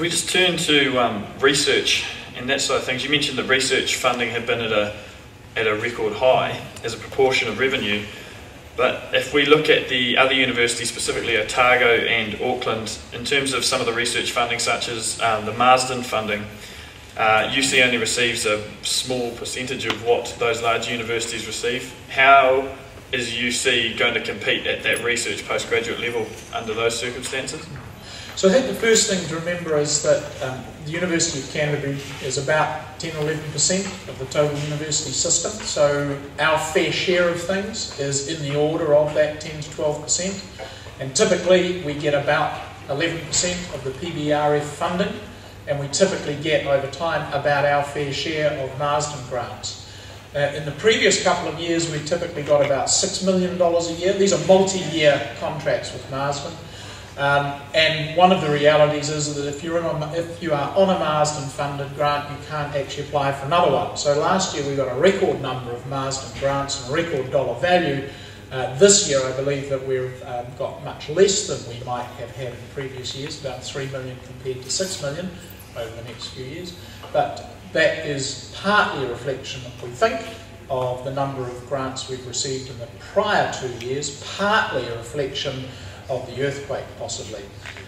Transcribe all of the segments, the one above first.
we just turn to research and that side of things, you mentioned that research funding had been at a record high as a proportion of revenue. But if we look at the other universities, specifically Otago and Auckland, in terms of some of the research funding, such as the Marsden funding, UC only receives a small percentage of what those large universities receive. How is UC going to compete at that research postgraduate level under those circumstances? So I think the first thing to remember is that the University of Canterbury is about 10-11% of the total university system. So our fair share of things is in the order of that 10 to 12%. And typically we get about 11% of the PBRF funding, and we typically get over time about our fair share of Marsden grants. In the previous couple of years we typically got about $6 million a year. These are multi-year contracts with Marsden. And one of the realities is that if you are on a Marsden funded grant, you can't actually apply for another one. So last year we got a record number of Marsden grants and a record dollar value. This year I believe that we've got much less than we might have had in previous years, about 3 million compared to 6 million over the next few years. But that is partly a reflection, we think, of the number of grants we've received in the prior 2 years, partly a reflection of the earthquake, possibly.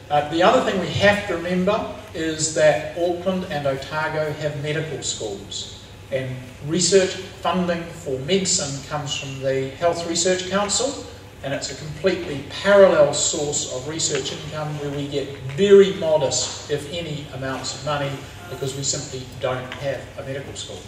The other thing we have to remember is that Auckland and Otago have medical schools, and research funding for medicine comes from the Health Research Council, and it's a completely parallel source of research income where we get very modest, if any, amounts of money because we simply don't have a medical school.